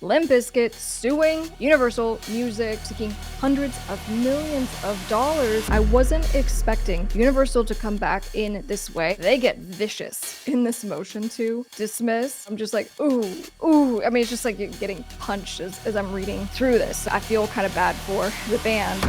Limp Bizkit suing Universal Music, seeking hundreds of millions of dollars. I wasn't expecting Universal to come back in this way. They get vicious in this motion to dismiss. I'm just like, ooh. I mean, it's just like you're getting punched as I'm reading through this. I feel kind of bad for the band.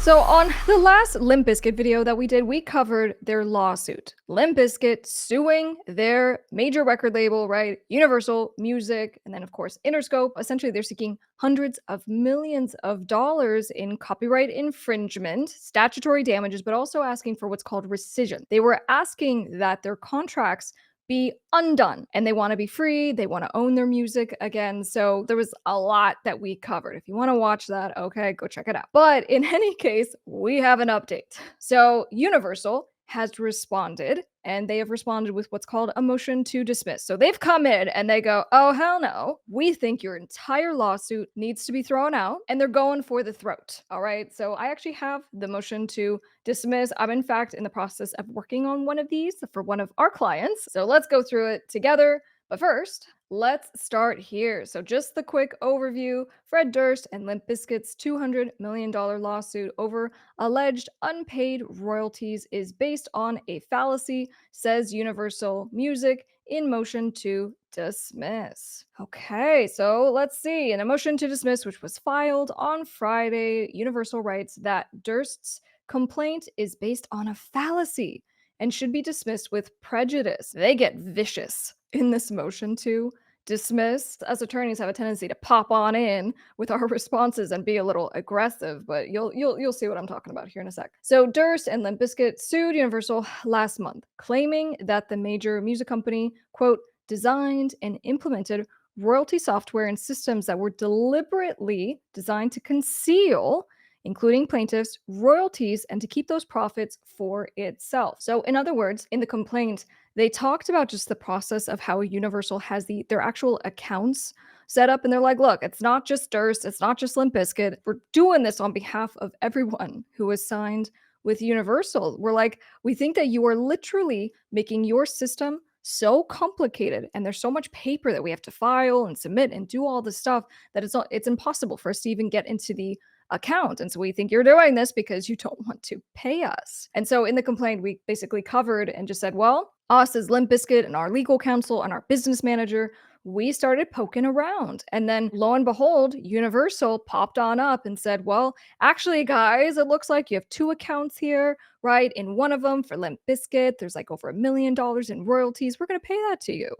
So on the last Limp Bizkit video that we did, we covered their lawsuit. Limp Bizkit suing their major record label, right? Universal Music, and then of course Interscope. Essentially, they're seeking hundreds of millions of dollars in copyright infringement, statutory damages, but also asking for what's called rescission. They were asking that their contracts be undone and they want to be free. They want to own their music again. So there was a lot that we covered. If you want to watch that, okay, go check it out. But in any case, we have an update. So Universal has responded, and they have responded with what's called a motion to dismiss. So they've come in and they go, oh, hell no. We think your entire lawsuit needs to be thrown out, and they're going for the throat. All right. So I actually have the motion to dismiss. I'm in fact in the process of working on one of these for one of our clients. So let's go through it together. But first, let's start here. So just the quick overview. Fred Durst and Limp Bizkit's $200 million lawsuit over alleged unpaid royalties is based on a fallacy, says Universal Music in motion to dismiss. Okay, so let's see. In a motion to dismiss, which was filed on Friday, Universal writes that Durst's complaint is based on a fallacy and should be dismissed with prejudice. They get vicious in this motion to dismiss. Us attorneys have a tendency to pop on in with our responses and be a little aggressive, but you'll see what I'm talking about here in a sec. So Durst and Limp Bizkit sued Universal last month, claiming that the major music company, quote, designed and implemented royalty software and systems that were deliberately designed to conceal, including plaintiffs, royalties, and to keep those profits for itself. So in other words, in the complaint, they talked about just the process of how Universal has their actual accounts set up, and they're like, look, it's not just Durst, it's not just Limp Bizkit. We're doing this on behalf of everyone who is signed with Universal. We're like, we think that you are literally making your system so complicated, and there's so much paper that we have to file and submit and do all this stuff that it's impossible for us to even get into the account. And so we think you're doing this because you don't want to pay us. And so in the complaint, we basically covered and just said, well, us as Limp Bizkit and our legal counsel and our business manager, we started poking around. And then lo and behold, Universal popped on up and said, well, actually, guys, it looks like you have two accounts here, right? In one of them for Limp Bizkit, there's like over $1 million in royalties. We're going to pay that to you.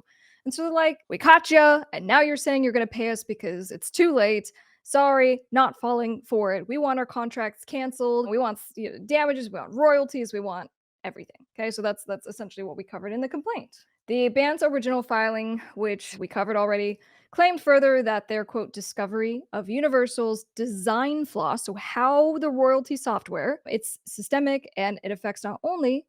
And so they're like, we caught you. And now you're saying you're going to pay us because it's too late. Sorry, not falling for it. We want our contracts canceled. We want damages. We want royalties. We want everything. Okay, so that's essentially what we covered in the complaint. The band's original filing, which we covered already, claimed further that their, quote, discovery of Universal's design flaw, so how the royalty software, it's systemic and it affects not only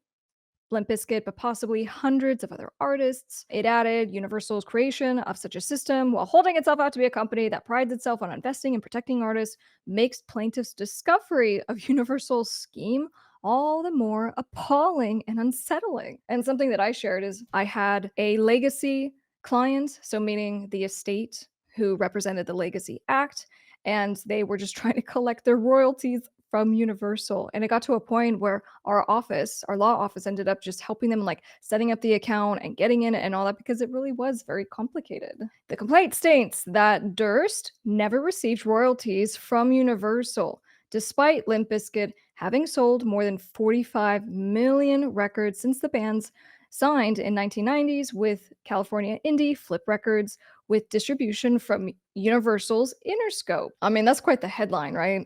Limp Bizkit, but possibly hundreds of other artists. It added Universal's creation of such a system, while holding itself out to be a company that prides itself on investing and protecting artists, makes plaintiffs' discovery of Universal's scheme all the more appalling and unsettling. And something that I shared is I had a legacy client, so meaning the estate who represented the Legacy Act, and they were just trying to collect their royalties from Universal. And it got to a point where our law office ended up just helping them like setting up the account and getting in it and all that because it really was very complicated. The complaint states that Durst never received royalties from Universal, despite Limp Bizkit having sold more than 45 million records since the band's signed in 1990s with California indie Flip Records, with distribution from Universal's Interscope. I mean, that's quite the headline, right?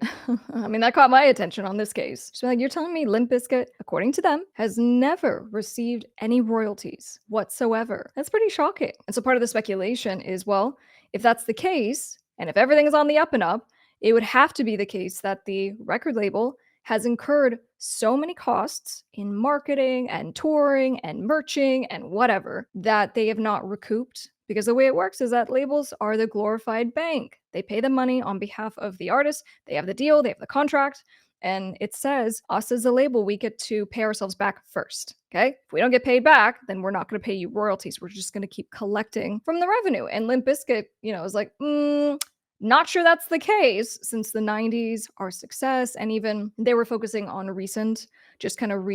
I mean, that caught my attention on this case. So like, you're telling me Limp Bizkit, according to them, has never received any royalties whatsoever. That's pretty shocking. And so part of the speculation is, well, if that's the case, and if everything is on the up and up, it would have to be the case that the record label has incurred so many costs in marketing and touring and merching and whatever that they have not recouped. Because the way it works is that labels are the glorified bank. They pay the money on behalf of the artist. They have the deal, they have the contract, And it says, us as a label, we get to pay ourselves back first. Okay. If we don't get paid back, then we're not going to pay you royalties. We're just going to keep collecting from the revenue. And Limp Bizkit, is like, not sure that's the case since the 90s, our success, and even they were focusing on recent, just kind of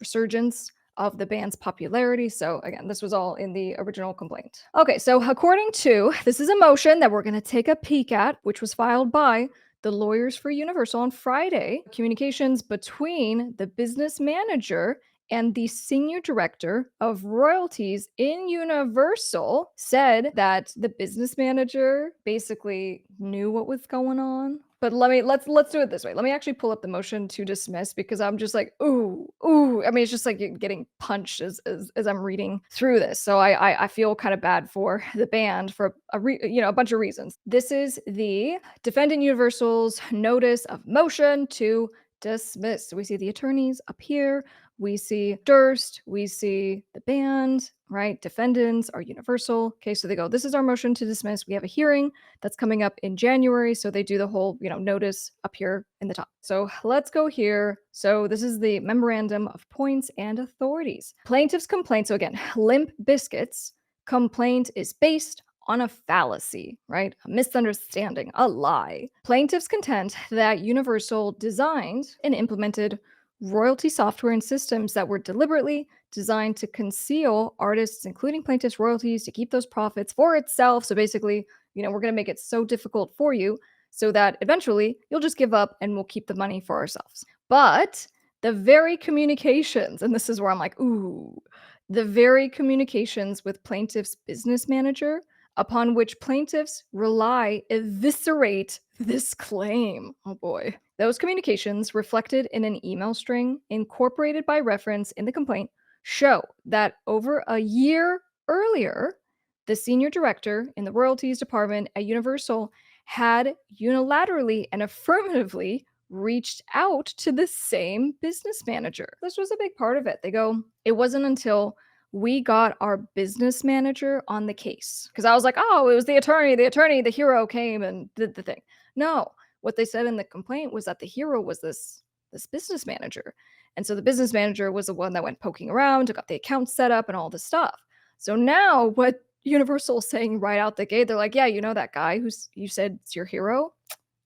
resurgence of the band's popularity. So again, this was all in the original complaint. Okay, so according to, this is a motion that we're going to take a peek at, which was filed by the lawyers for Universal on Friday. Communications between the business manager and the senior director of royalties in Universal said that the business manager basically knew what was going on. But let's do it this way. Let me actually pull up the motion to dismiss because I'm just like, ooh. I mean, it's just like getting punched as I'm reading through this. So I feel kind of bad for the band for a bunch of reasons. This is the defendant Universal's notice of motion to dismiss. So we see the attorneys up here. We see Durst, we see the band, right? Defendants are Universal. Okay, so they go, this is our motion to dismiss. We have a hearing that's coming up in January. So they do the whole, notice up here in the top. So let's go here. So this is the memorandum of points and authorities. Plaintiff's complaint. So again, Limp Bizkit's complaint is based on a fallacy, right? A misunderstanding, a lie. Plaintiffs contend that Universal designed and implemented royalty software and systems that were deliberately designed to conceal artists, including plaintiffs' royalties, to keep those profits for itself. So basically, we're going to make it so difficult for you so that eventually you'll just give up and we'll keep the money for ourselves. But the very communications, and this is where I'm like, ooh, the very communications with plaintiff's business manager upon which plaintiffs rely eviscerate this claim. Oh boy. Those communications, reflected in an email string incorporated by reference in the complaint, show that over a year earlier, the senior director in the royalties department at Universal had unilaterally and affirmatively reached out to the same business manager. This was a big part of it. They go, it wasn't until we got our business manager on the case. Because I was like, oh, it was the attorney, the hero came and did the thing. No, what they said in the complaint was that the hero was this business manager. And so the business manager was the one that went poking around, got the account set up and all this stuff. So now what Universal is saying right out the gate, they're like, yeah, that guy who's you said is your hero?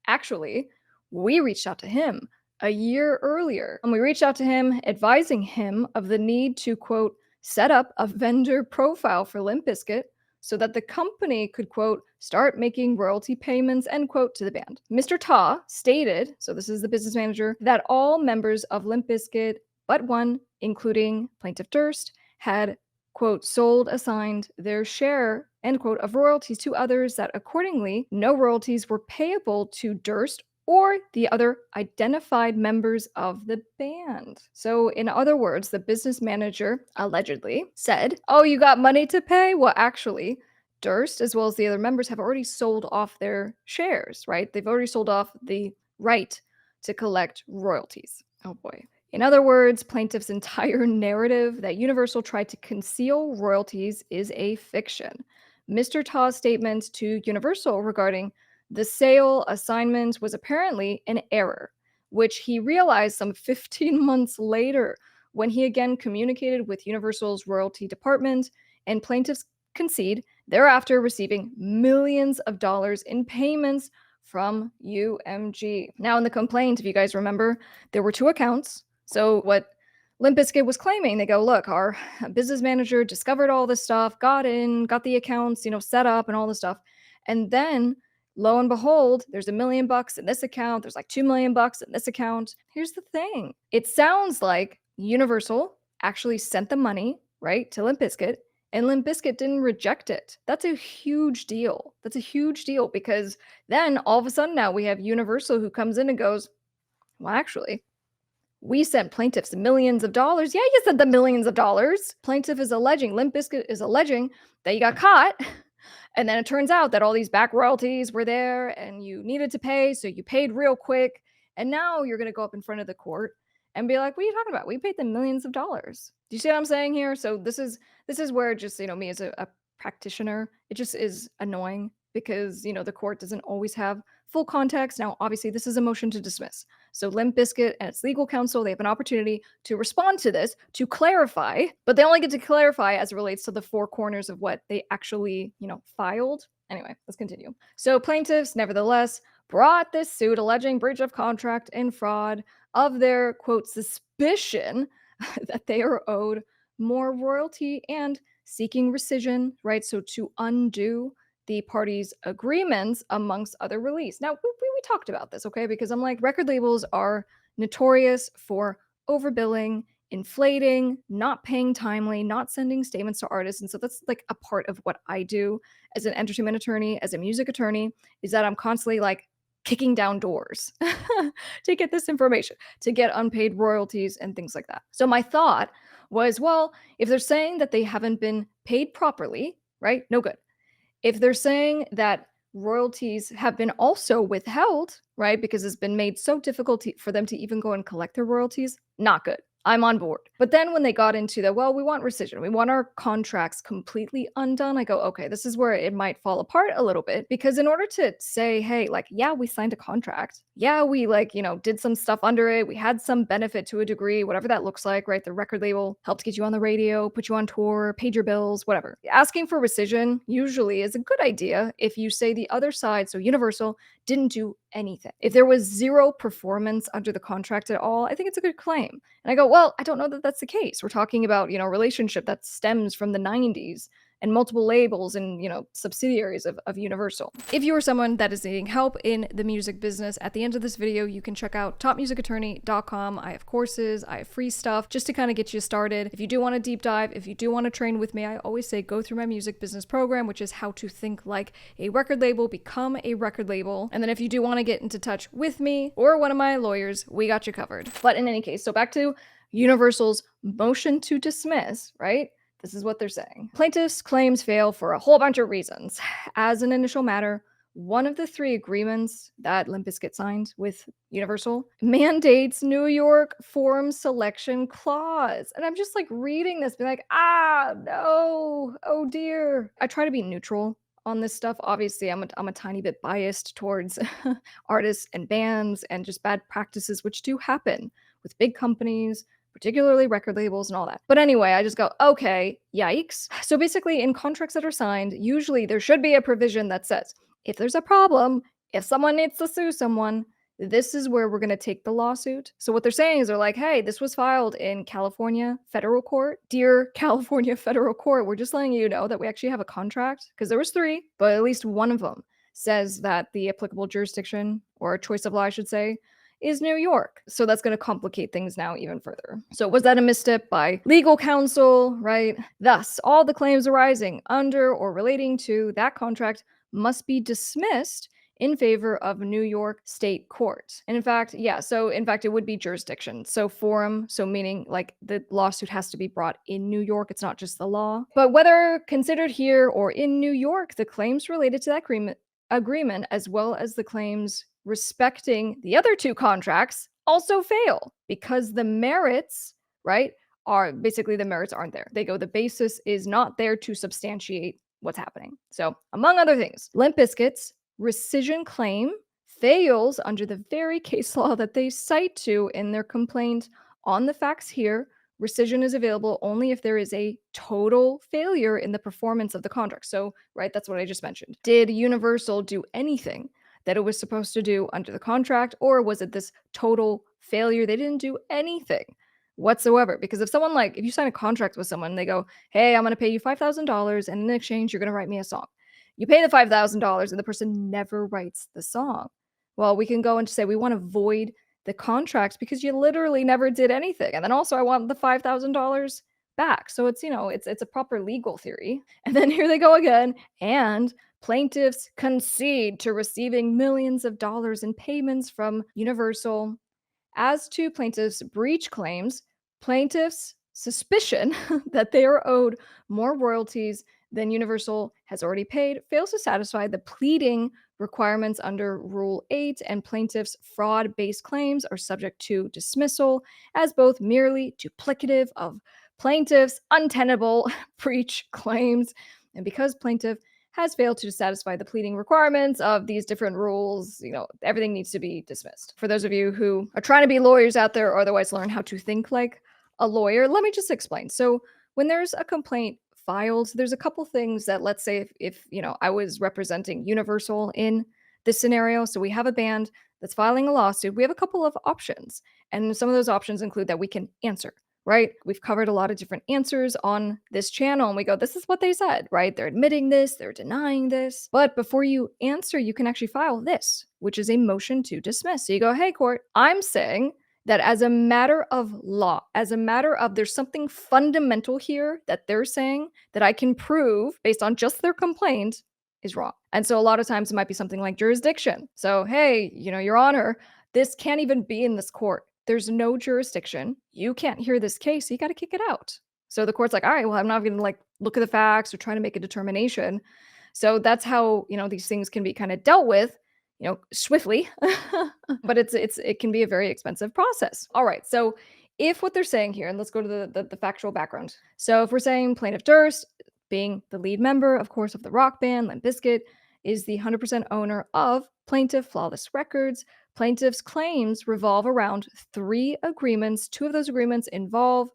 Actually, we reached out to him a year earlier. And we reached out to him advising him of the need to, quote, set up a vendor profile for Limp Bizkit so that the company could, quote, start making royalty payments, end quote, to the band. Mr. Ta stated, so this is the business manager, that all members of Limp Bizkit, but one, including Plaintiff Durst, had, quote, assigned their share, end quote, of royalties to others, that accordingly, no royalties were payable to Durst or the other identified members of the band. So in other words, the business manager allegedly said, oh, you got money to pay? Well, actually, Durst, as well as the other members, have already sold off their shares, right? They've already sold off the right to collect royalties. Oh boy. In other words, plaintiff's entire narrative that Universal tried to conceal royalties is a fiction. Mr. Ta's statements to Universal regarding the sale assignment was apparently an error, which he realized some 15 months later when he again communicated with Universal's royalty department, and plaintiffs concede thereafter receiving millions of dollars in payments from UMG. Now, in the complaint, if you guys remember, there were two accounts. So what Limp Bizkit was claiming, they go, look, our business manager discovered all this stuff, got the accounts, set up and all this stuff. And then lo and behold, there's $1 million in this account. There's like $2 million in this account. Here's the thing. It sounds like Universal actually sent the money, right, to Limp Bizkit, and Limp Bizkit didn't reject it. That's a huge deal. That's a huge deal because then all of a sudden now we have Universal who comes in and goes, well, actually, we sent plaintiffs millions of dollars. Yeah, you sent the millions of dollars. Plaintiff is alleging, Limp Bizkit is alleging that you got caught. And then it turns out that all these back royalties were there and you needed to pay. So you paid real quick. And now you're going to go up in front of the court and be like, what are you talking about? We paid them millions of dollars. Do you see what I'm saying here? So this is where just, me as a practitioner, it just is annoying because, the court doesn't always have full context. Now, obviously, this is a motion to dismiss. So Limp Bizkit and its legal counsel, they have an opportunity to respond to this, to clarify, but they only get to clarify as it relates to the four corners of what they actually, filed. Anyway, let's continue. So plaintiffs, nevertheless, brought this suit alleging breach of contract and fraud of their, quote, suspicion that they are owed more royalty and seeking rescission, right? So to undo the parties' agreements amongst other release. Now, we talked about this, okay? Because I'm like, record labels are notorious for overbilling, inflating, not paying timely, not sending statements to artists. And so that's like a part of what I do as an entertainment attorney, as a music attorney, is that I'm constantly like kicking down doors to get this information, to get unpaid royalties and things like that. So my thought was, well, if they're saying that they haven't been paid properly, right? No good. If they're saying that royalties have been also withheld, right? Because it's been made so difficult for them to even go and collect their royalties, not good. I'm on board. But then when they got into the, well, we want rescission, we want our contracts completely undone, I go, okay, this is where it might fall apart a little bit. Because in order to say, hey, like, yeah, we signed a contract. Yeah, we did some stuff under it. We had some benefit to a degree, whatever that looks like, right? The record label helped get you on the radio, put you on tour, paid your bills, whatever. Asking for rescission usually is a good idea if you say the other side, so Universal, didn't do anything. If there was zero performance under the contract at all, I think it's a good claim. And I go, well, I don't know that that's the case. We're talking about, a relationship that stems from the 90s and multiple labels and, subsidiaries of Universal. If you are someone that is needing help in the music business, at the end of this video, you can check out topmusicattorney.com. I have courses, I have free stuff just to kind of get you started. If you do want to deep dive, if you do want to train with me, I always say go through my music business program, which is how to think like a record label, become a record label. And then if you do want to get into touch with me or one of my lawyers, we got you covered. But in any case, so back to Universal's motion to dismiss, right? This is what they're saying. Plaintiffs' claims fail for a whole bunch of reasons. As an initial matter, one of the three agreements that Limp Bizkit signed with Universal mandates New York forum selection clause. And I'm just like reading this, being like, no, oh dear. I try to be neutral on this stuff. Obviously, I'm a tiny bit biased towards artists and bands and just bad practices, which do happen with big companies, particularly record labels and all that. But anyway, I just go, okay, yikes. So basically, in contracts that are signed, usually there should be a provision that says, if there's a problem, if someone needs to sue someone, this is where we're going to take the lawsuit. So what they're saying is they're like, hey, this was filed in California federal court. Dear California federal court, we're just letting you know that we actually have a contract, because there was three, but at least one of them says that the applicable jurisdiction, or choice of law, I should say, is New York. So that's going to complicate things now even further. So was that a misstep by legal counsel, right? Thus, all the claims arising under or relating to that contract must be dismissed in favor of New York State Court. And in fact, it would be jurisdiction. So forum, so meaning like the lawsuit has to be brought in New York. It's not just the law. But whether considered here or in New York, the claims related to that agreement, as well as the claims respecting the other two contracts, also fail because the merits, right, are basically the merits aren't there. They go, the basis is not there to substantiate what's happening. So, among other things, Limp Bizkit's rescission claim fails under the very case law that they cite to in their complaint. On the facts here, rescission is available only if there is a total failure in the performance of the contract. So, right, that's what I just mentioned. Did Universal do anything that it was supposed to do under the contract, or was it this total failure? They didn't do anything whatsoever. Because if you sign a contract with someone, they go, hey, I'm going to pay you $5,000, and in exchange, you're going to write me a song. You pay the $5,000 and the person never writes the song. Well, we can go and say we want to void the contract because you literally never did anything. And then also I want the $5,000 back. So it's, it's a proper legal theory. And then here they go again. And plaintiffs concede to receiving millions of dollars in payments from Universal. As to plaintiffs' breach claims, plaintiffs' suspicion that they are owed more royalties than Universal has already paid fails to satisfy the pleading requirements under Rule 8, and plaintiffs' fraud-based claims are subject to dismissal as both merely duplicative of plaintiffs' untenable breach claims. And because plaintiff has failed to satisfy the pleading requirements of these different rules. Everything needs to be dismissed. For those of you who are trying to be lawyers out there or otherwise learn how to think like a lawyer, let me just explain. So when there's a complaint filed, there's a couple things that, let's say if I was representing Universal in this scenario. So we have a band that's filing a lawsuit. We have a couple of options. And some of those options include that we can answer, right? We've covered a lot of different answers on this channel and we go, this is what they said, right? They're admitting this, they're denying this. But before you answer, you can actually file this, which is a motion to dismiss. So you go, hey, court, I'm saying that as a matter of law, as a matter of there's something fundamental here that they're saying that I can prove based on just their complaint is wrong. And so a lot of times it might be something like jurisdiction. So, hey, Your Honor, this can't even be in this court. There's no jurisdiction. You can't hear this case. So you got to kick it out. So the court's like, all right, well, I'm not going to look at the facts or try to make a determination. So that's how, these things can be kind of dealt with, swiftly, but it can be a very expensive process. All right. So if what they're saying here, and let's go to the factual background. So if we're saying plaintiff Durst, being the lead member, of course, of the rock band, Limp Bizkit, is the 100% owner of Plaintiff Flawless Records. Plaintiff's claims revolve around 3 agreements. 2 of those agreements involve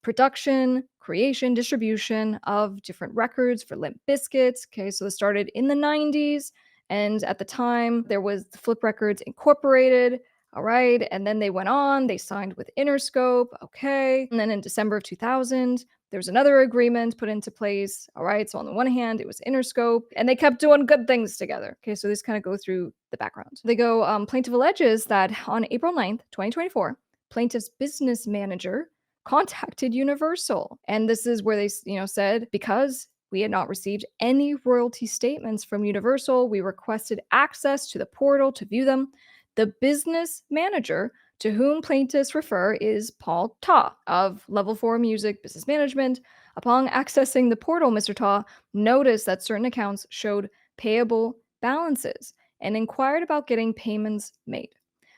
production, creation, distribution of different records for Limp Bizkit. Okay, so this started in the 90s. And at the time, there was Flip Records Incorporated. All right. And then they went on, they signed with Interscope. Okay. And then in December of 2000, there was another agreement put into place. All right. So on the one hand, it was Interscope and they kept doing good things together. Okay. So these kind of go through the background. They go, plaintiff alleges that on April 9th, 2024, plaintiff's business manager contacted Universal. And this is where they, said, because we had not received any royalty statements from Universal, we requested access to the portal to view them. The business manager to whom plaintiffs refer is Paul Ta of Level 4 Music Business Management. Upon accessing the portal, Mr. Ta noticed that certain accounts showed payable balances and inquired about getting payments made.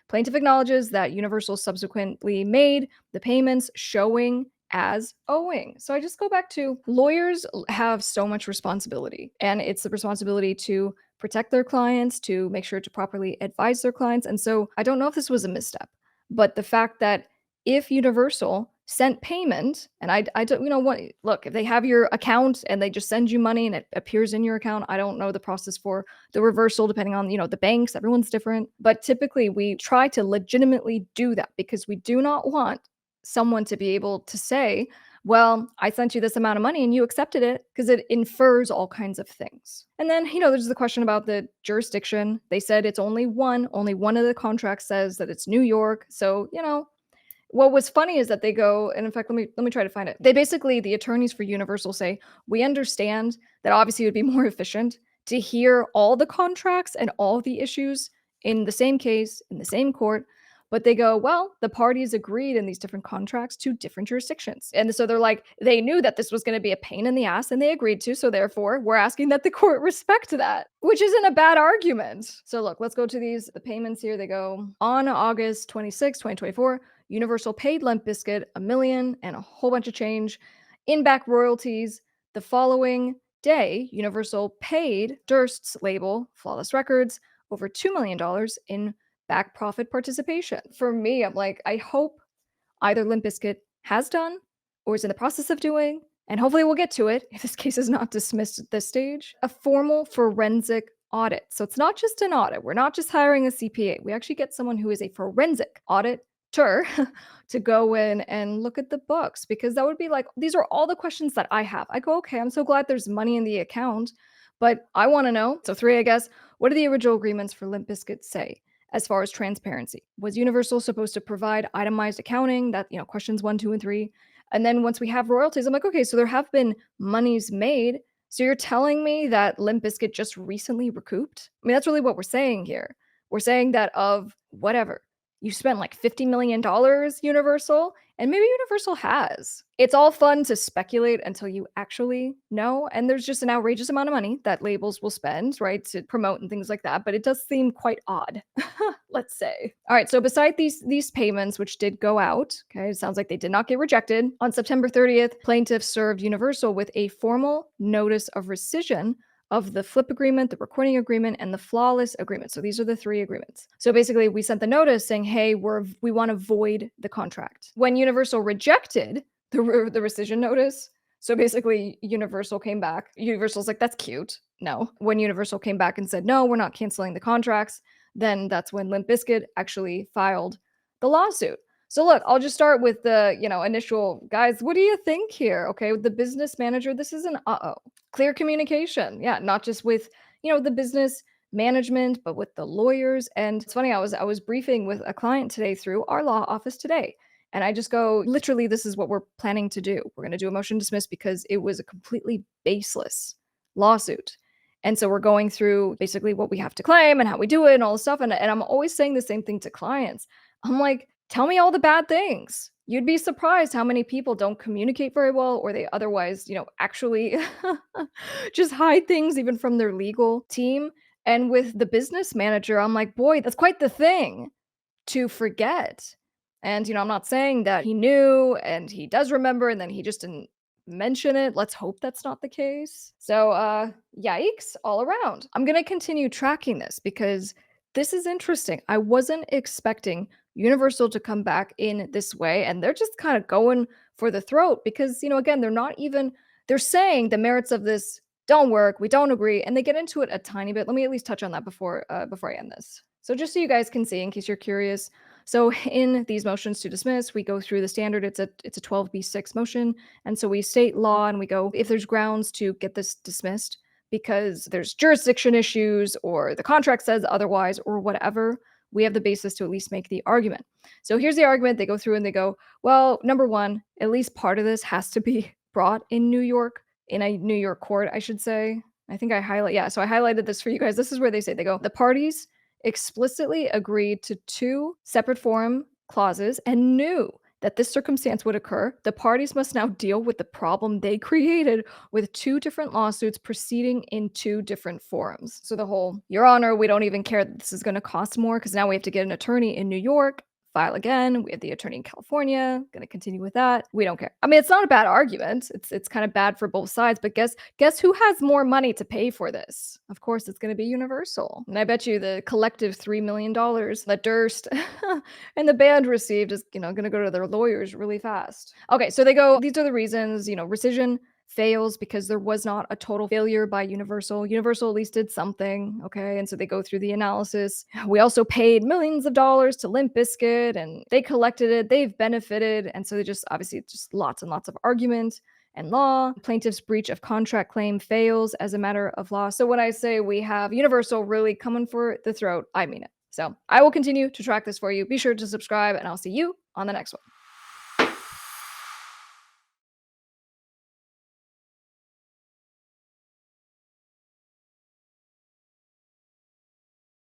Plaintiff acknowledges that Universal subsequently made the payments showing as owing. So I just go back to lawyers have so much responsibility, and it's the responsibility to protect their clients, to make sure to properly advise their clients. And so I don't know if this was a misstep, but the fact that if Universal sent payment, and I don't, what, look, if they have your account and they just send you money and it appears in your account, I don't know the process for the reversal, depending on, the banks, everyone's different. But typically we try to legitimately do that because we do not want someone to be able to say, well, I sent you this amount of money and you accepted it, because it infers all kinds of things. And then, there's the question about the jurisdiction. They said it's only one of the contracts says that it's New York. So, what was funny is that they go, and in fact, let me try to find it. They basically, the attorneys for Universal say, we understand that obviously it would be more efficient to hear all the contracts and all the issues in the same case, in the same court. But they go, well, the parties agreed in these different contracts to different jurisdictions. And so they're like, they knew that this was going to be a pain in the ass and they agreed to. So therefore, we're asking that the court respect that, which isn't a bad argument. So look, let's go to the payments here. They go on August 26, 2024, Universal paid Limp Bizkit $1 million and a whole bunch of change in back royalties. The following day, Universal paid Durst's label, Flawless Records, over $2 million in back profit participation. For me, I'm like, I hope either Limp Bizkit has done or is in the process of doing, and hopefully we'll get to it if this case is not dismissed at this stage, a formal forensic audit. So it's not just an audit. We're not just hiring a CPA. We actually get someone who is a forensic auditor to go in and look at the books, because that would be like, these are all the questions that I have. I go, okay, I'm so glad there's money in the account, but I want to know. So 3, I guess, what do the original agreements for Limp Bizkit say? As far as transparency, was Universal supposed to provide itemized accounting? That, questions 1, 2, and 3. And then once we have royalties, I'm like, okay, so there have been monies made. So you're telling me that Limp Bizkit just recently recouped? I mean, that's really what we're saying here. We're saying that of whatever, you spent like $50 million, Universal, and maybe Universal has. It's all fun to speculate until you actually know. And there's just an outrageous amount of money that labels will spend, right, to promote and things like that. But it does seem quite odd, let's say. All right, so beside these payments, which did go out, okay, it sounds like they did not get rejected. On September 30th, plaintiffs served Universal with a formal notice of rescission of the flip agreement, the recording agreement, and the flawless agreement. So these are the 3 agreements. So basically, we sent the notice saying, hey, we want to void the contract. When Universal rejected the rescission notice, so basically, Universal came back. Universal's like, that's cute. No. When Universal came back and said, no, we're not canceling the contracts, then that's when Limp Bizkit actually filed the lawsuit. So look, I'll just start with the, initial guys, what do you think here? Okay, with the business manager, this is an clear communication. Yeah, not just with, the business management, but with the lawyers. And it's funny, I was briefing with a client today through our law office today. And I just go, literally, this is what we're planning to do. We're going to do a motion to dismiss because it was a completely baseless lawsuit. And so we're going through basically what we have to claim and how we do it and all this stuff. And I'm always saying the same thing to clients. I'm like, tell me all the bad things. You'd be surprised how many people don't communicate very well, or they otherwise, actually just hide things even from their legal team. And with the business manager, I'm like, boy, that's quite the thing to forget. And, I'm not saying that he knew and he does remember and then he just didn't mention it. Let's hope that's not the case. So, yikes all around. I'm going to continue tracking this because this is interesting. I wasn't expecting Universal to come back in this way, and they're just kind of going for the throat because, again, they're saying the merits of this don't work. We don't agree. And they get into it a tiny bit. Let me at least touch on that before I end this. So just so you guys can see, in case you're curious, so in these motions to dismiss, we go through the standard. It's a 12b6 motion. And so we state law and we go, if there's grounds to get this dismissed because there's jurisdiction issues or the contract says otherwise or whatever, we have the basis to at least make the argument. So here's the argument. They go through and they go, well, number one, at least part of this has to be brought in New York, in a New York court, I should say. I think I so I highlighted this for you guys. This is where they go, the parties explicitly agreed to 2 separate forum clauses and knew that this circumstance would occur. The parties must now deal with the problem they created with 2 different lawsuits proceeding in 2 different forums. So the whole, Your Honor, we don't even care that this is going to cost more because now we have to get an attorney in New York, file again. We have the attorney in California, going to continue with that. We don't care. I mean, it's not a bad argument. It's kind of bad for both sides, but guess who has more money to pay for this? Of course, it's going to be Universal. And I bet you the collective $3 million that Durst and the band received is, going to go to their lawyers really fast. Okay, so they go, these are the reasons, rescission fails because there was not a total failure by Universal. Universal at least did something, okay? And so they go through the analysis. We also paid millions of dollars to Limp Bizkit and they collected it, they've benefited. And so they just, obviously, just lots and lots of argument and law. Plaintiff's breach of contract claim fails as a matter of law. So when I say we have Universal really coming for the throat, I mean it. So I will continue to track this for you. Be sure to subscribe and I'll see you on the next one.